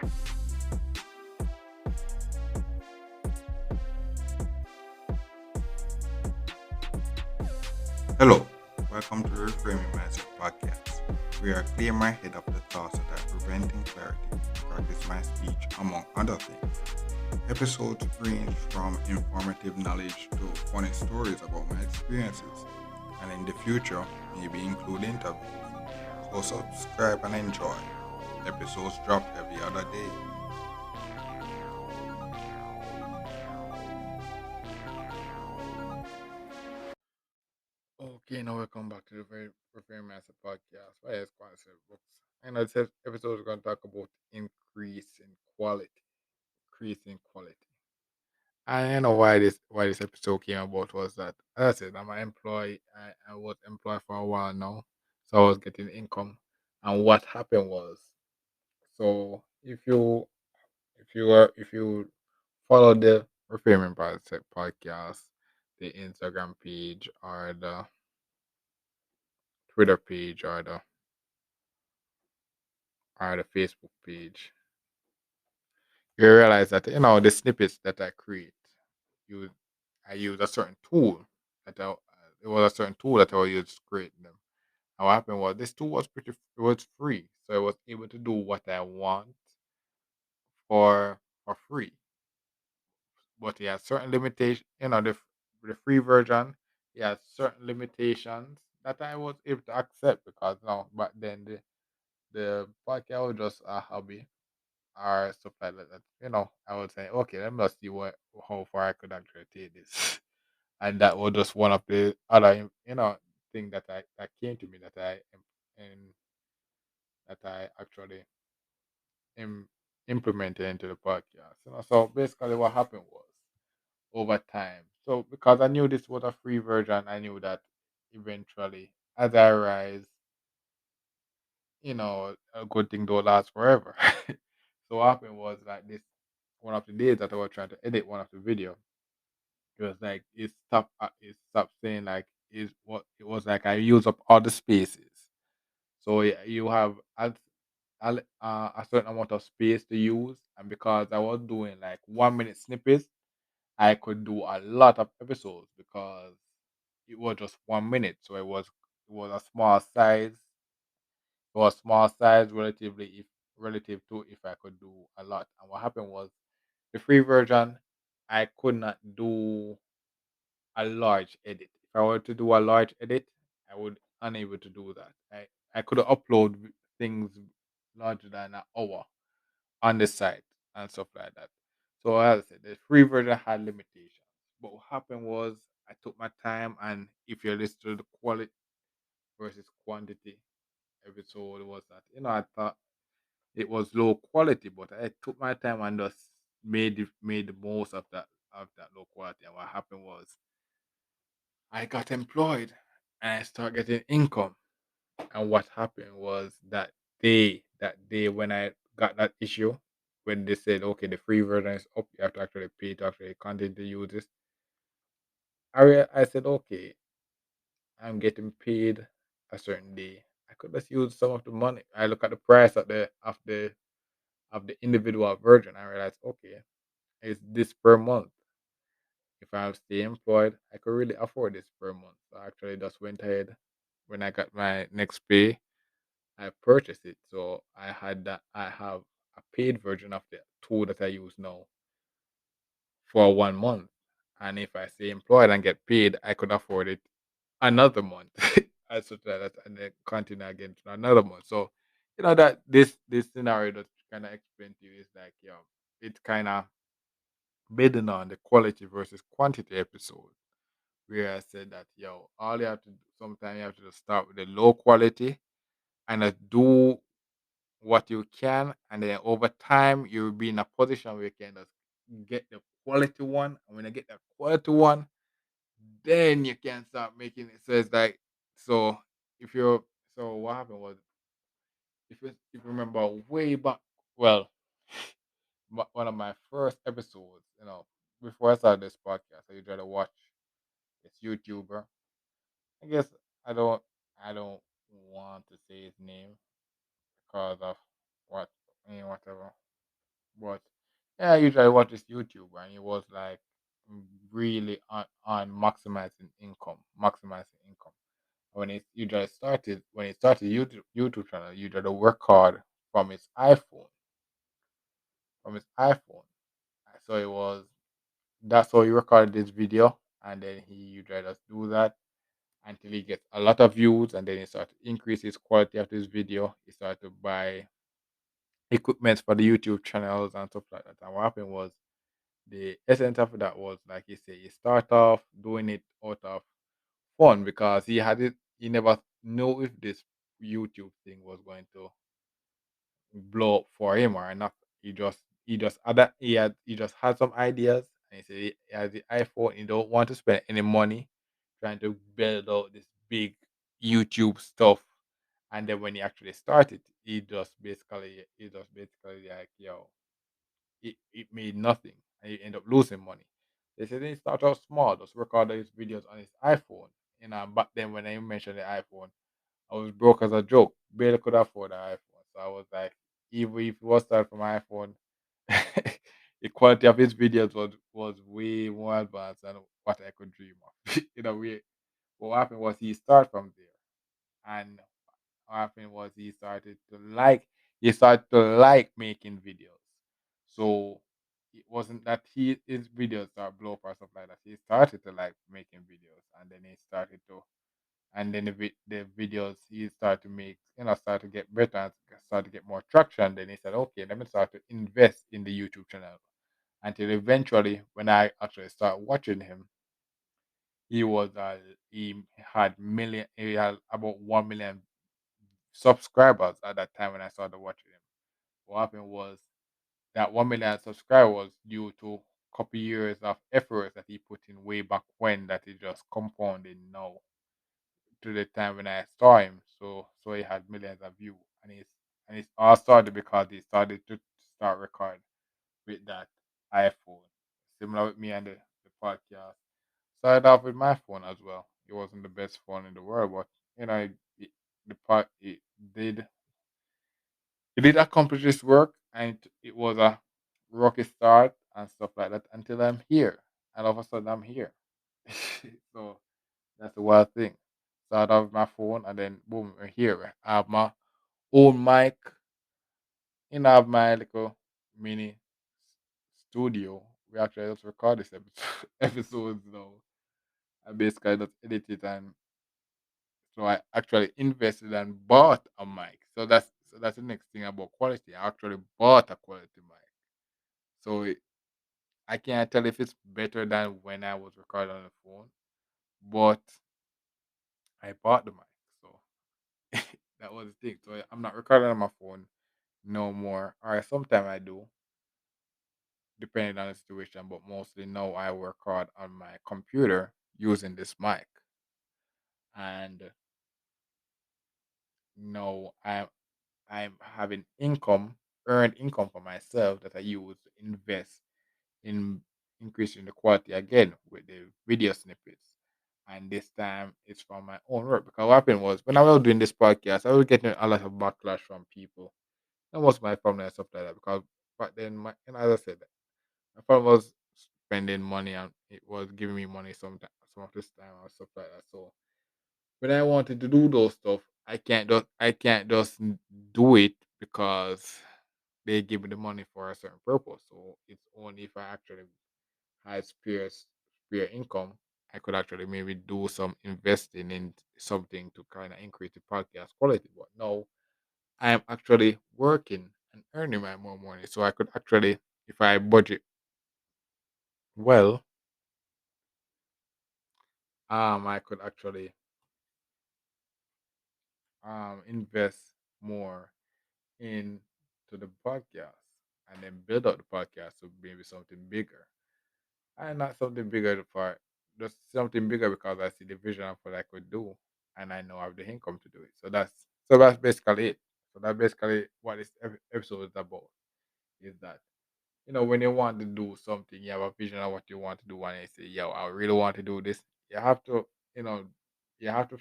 Hello, welcome to the Reframing Mindset podcast. We are clear my head of the thoughts that are preventing clarity to practice my speech, among other things. Episodes range from informative knowledge to funny stories about my experiences, and in the future, maybe include interviews. So subscribe and enjoy. Episodes drop every other day. Okay, now welcome back to the very massive podcast. Why is concept books? I know this episode is going to talk about increase in quality. Increase in quality. I know why this episode came about was that, as I said, I'm an employee. I was employed for a while now, so I was getting income. And what happened was, so if you follow the Reframing podcast, the Instagram page or the Twitter page or the Facebook page, you realize that the snippets that I create, you I use a certain tool that it was a certain tool that I was used to create them. And what happened was this tool was it was free, so I was able to do what I want for free. But it has certain limitations. The free version, it has certain limitations that I was able to accept because now back then the podcast was just a hobby or stuff like that. I would say, okay, let me just see how far I could actually take this. And that was just one of the other thing that came to me and that I actually Im- implemented into the podcast. So basically, what happened was over time. So because I knew this was a free version, I knew that eventually, as I rise, a good thing don't last forever. So what happened was like this one of the days that I was trying to edit one of the video, it was like it stopped saying like is what it was like I use up all the spaces. So you have a certain amount of space to use, and because I was doing like 1 minute snippets, I could do a lot of episodes because it was just 1 minute. So it was a small size. It was small size relative to if I could do a lot. And what happened was the free version, I could not do a large edit. If I were to do a large edit, I would unable to do that. I could upload things larger than an hour on the site and stuff like that. So as I said, the free version had limitations. But what happened was I took my time, and if you listen to the quality versus quantity episode, was that I thought it was low quality, but I took my time and just made the most of that low quality. And what happened was I got employed and I started getting income. And what happened was that day when I got that issue, when they said, okay, the free version is up, you have to actually pay to actually continue to use this. I said, okay, I'm getting paid a certain day. I could just use some of the money. I look at the price of the individual version. I realized, okay, it's this per month. If I stay employed, I could really afford this per month. So I actually just went ahead when I got my next pay. I purchased it, so I have a paid version of the tool that I use now for 1 month. And if I stay employed and get paid, I could afford it another month. I such that and then continue again to another month. So that this scenario that kind of explain to you is like it's kind of building on the quality versus quantity episode where I said that all you have to do sometimes you have to just start with the low quality and do what you can, and then over time you'll be in a position where you can just get the quality one. And when you get the quality one, then you can start making it. So it's like so if you're so what happened was if you remember way back, well, one of my first episodes, before I started this podcast, I usually watch this YouTuber. I guess I don't I don't want to say his name because of what whatever. I usually watch this YouTube, and it was like really on maximizing income. When it started YouTube channel, you just work hard from his iPhone, from his iPhone. So it was that's how he recorded this video, and then he usually just do that until he gets a lot of views, and then he started to increase his quality of this video. He started to buy equipment for the YouTube channels and stuff like that. And what happened was the essence of that was like he said, he start off doing it out of fun because he had it. He never knew if this YouTube thing was going to blow up for him or not. He just had some ideas, and he said he has the iPhone. He don't want to spend any money trying to build out this big YouTube stuff. And then when he actually started, he just basically like, yo, it made nothing, and he end up losing money. They said he start out small, just record his videos on his iPhone. Back then when I mentioned the iPhone, I was broke as a joke. Barely could afford an iPhone. So I was like, even if it was started from iPhone, the quality of his videos was way more advanced than what I could dream of. What happened was he started from there. And what happened was he started to like making videos. So it wasn't that his videos started blow up or something like that. He started to like making videos, and then he started to and then the videos he started to make, started to get better and started to get more traction. Then he said, okay, let me start to invest in the YouTube channel. Until eventually, when I actually started watching him, he was he had about 1 million subscribers at that time when I started watching him. What happened was that 1 million subscribers was due to a couple years of efforts that he put in way back when that is just compounding now to the time when I saw him. So he had millions of views, and it's all started because he started to start record with that iPhone. Similar with me and the podcast. Started off with my phone as well. It wasn't the best phone in the world, but you know, it, the part did it did accomplish this work, and it was a rocky start and stuff like that until I'm here, and all of a sudden I'm here. So that's the wild thing. Start off with my phone, and then boom, we're here. I have my own mic, I have my little mini studio. We actually just record this episode, episodes now. I basically just edit it, and so I actually invested and bought a mic. So that's the next thing about quality. I actually bought a quality mic. So I can't tell if it's better than when I was recording on the phone, but I bought the mic. So that was the thing. So I'm not recording on my phone no more. Or sometimes I do, depending on the situation, but mostly now I work hard on my computer using this mic. And no, I'm having earned income for myself that I use to invest in increasing the quality again with the video snippets. And this time it's from my own work. Because what happened was when I was doing this podcast, I was getting a lot of backlash from people. And most of my family and stuff like that. Because back then, as I said, my father was spending money and it was giving me money some of this time and stuff like that. So when I wanted to do those stuff, I can't just do it because they give me the money for a certain purpose. So it's only if I actually had spare income, I could actually maybe do some investing in something to kind of increase the podcast quality. But no, I am actually working and earning my more money. So I could actually, if I budget well, I could actually invest more into the podcast and then build up the podcast to maybe something bigger. And not something bigger for just something bigger because I see the vision of what I could do and I know I have the income to do it. So that's basically it. So that's basically what this episode is about. Is that when you want to do something, you have a vision of what you want to do, and you say, "Yo, I really want to do this." You have to, you know, you have to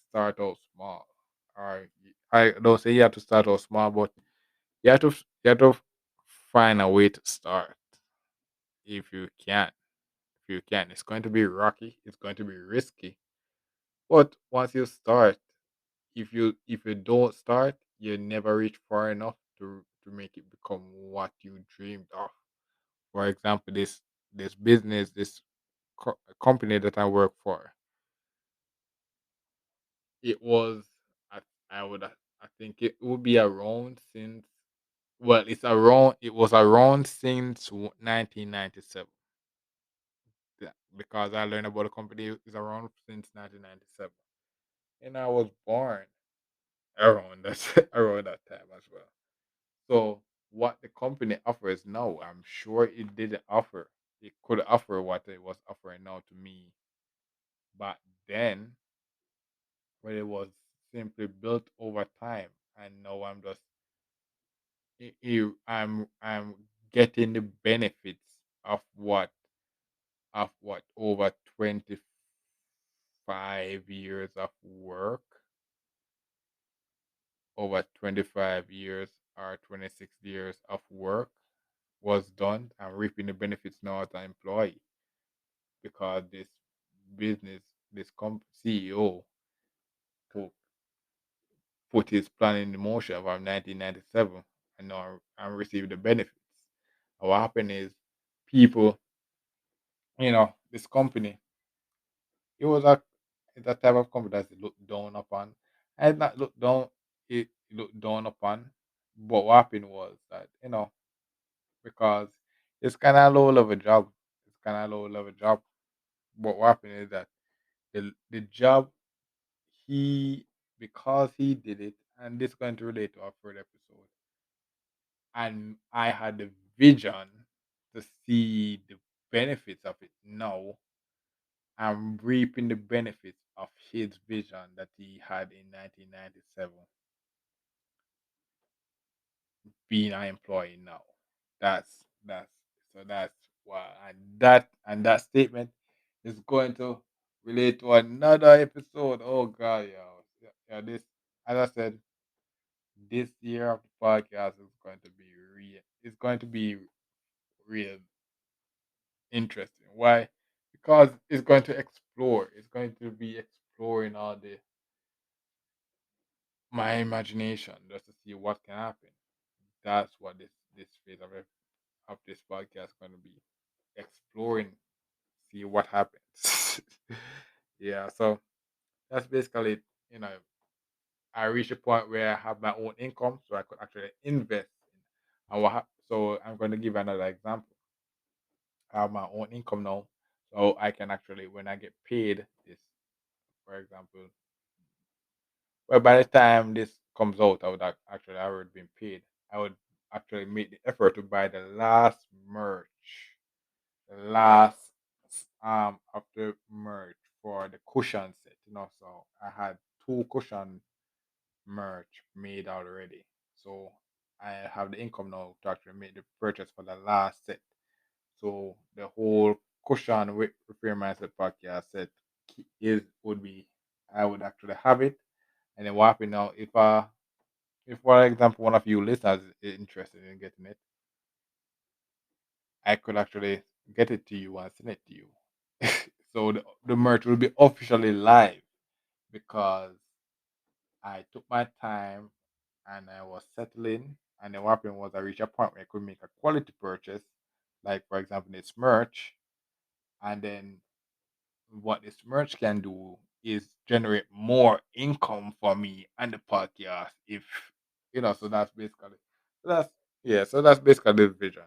start out small. Or I don't say you have to start out small, but you have to find a way to start. if you can't. If you can, it's going to be rocky. It's going to be risky. But once you start, if you don't start, you never reach far enough to make it become what you dreamed of. For example, this business, this company that I work for, it was I, I would I think it would be around since well, it was around since 1997. Yeah, because I learned about the company is around since 1997, and I was born around that around that time as well. So what the company offers now, I'm sure it didn't offer. It could offer what it was offering now to me back then, but it was simply built over time. And now I'm just I'm getting the benefits of what over 25 years of work, over 25 years or 26 years of work was done. I'm reaping the benefits now as an employee because this business, CEO to put his plan in motion from 1997, and now I'm receiving the benefits. And what happened is people, this company, it was it's a type of company that's looked down upon. And not looked down, it looked down upon. But what happened was that, because it's kind of low level job. It's kind of low level job. But what happened is that the job he because he did it, and this is going to relate to our third episode, and I had the vision to see the benefits of it now. I'm reaping the benefits of his vision that he had in 1997, being an employee now. That's that's why, and that statement is going to relate to another episode. Oh God, yo, yeah, this, as I said, this year of the podcast is going to be real. It's going to be real interesting. Why? Because it's going to explore. It's going to be exploring all the my imagination just to see what can happen. That's what this phase of this podcast is going to be exploring, see what happens. Yeah, so that's basically it. I reached a point where I have my own income, so I could actually invest. So I'm going to give another example. I have my own income now, so I can actually, when I get paid, this, for example, well, by the time this comes out, I would actually already been paid. I would actually make the effort to buy the last merch, the last of the merch for the cushion set. So I had two cushion merch made already. So I have the income now to actually make the purchase for the last set. So the whole cushion with Repair Mindset podcast set is would be I would actually have it. And then what happen now if for example one of you listeners is interested in getting it, I could actually get it to you and send it to you. So the merch will be officially live because I took my time and I was settling. And then what happened was I reached a point where I could make a quality purchase, like for example this merch. And then what this merch can do is generate more income for me and the podcast. If so that's basically that's yeah, so that's basically the vision.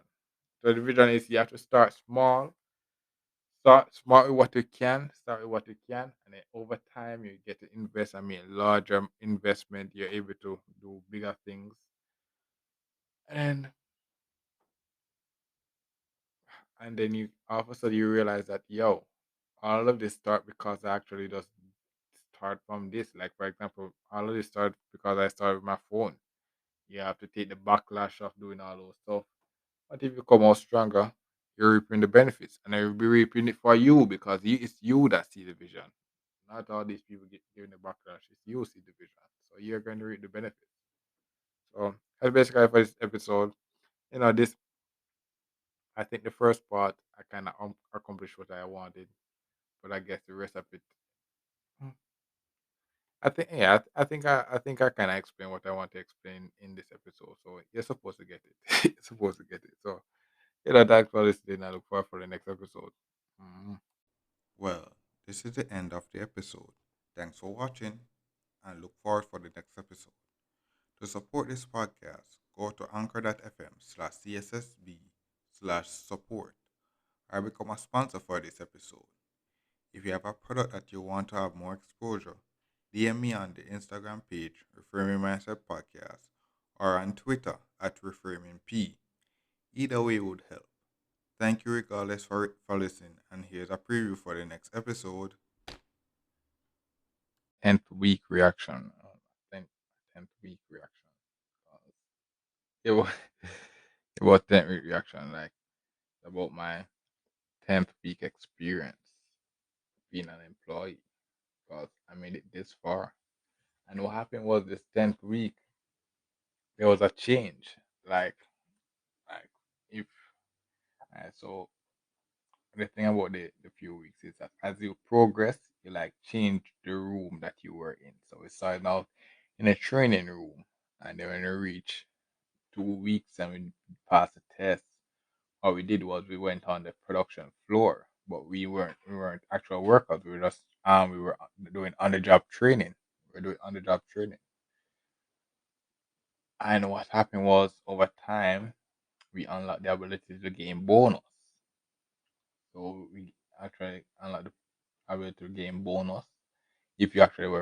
So the vision is you have to start small. Start small with what you can. Start with what you can, and then over time you get to invest. I mean, larger investment. You're able to do bigger things, and then you all of a sudden you realize that all of this start because I actually just start from this. Like for example, all of this start because I started with my phone. You have to take the backlash of doing all those stuff. But if you come out stronger, you're reaping the benefits, and I will be reaping it for you because it's you that see the vision. Not all these people get giving the backlash. It's you see the vision, so you're going to reap the benefits. So that's basically for this episode. This I think the first part I kind of accomplished what I wanted, but I guess the rest of it, mm, I think yeah, I think I kind of explained what I want to explain in this episode. So you're supposed to get it. You're supposed to get it. So thanks for listening. I look forward for the next episode. Mhm. Well, this is the end of the episode. Thanks for watching and look forward for the next episode. To support this podcast, go to anchor.fm/cssb/support or become a sponsor for this episode. If you have a product that you want to have more exposure, DM me on the Instagram page, Reframing Mindset Podcast, or on Twitter at ReframingP. Either way would help. Thank you regardless for listening, and here's a preview for the next episode. 10th week reaction. Think 10th week reaction. It was it was 10th week reaction. Like about my 10th week experience being an employee. Because I made it this far. And what happened was this 10th week, there was a change. Like, like if so the thing about the few weeks is that as you progress, you like change the room that you were in. So we started out in a training room, and then when we reached 2 weeks and we passed the test, what we did was we went on the production floor, but we weren't actual workers. We were doing on the job training. We were doing on the job training. And what happened was over time we unlocked the ability to gain bonus. So we actually unlocked the ability to gain bonus if you actually were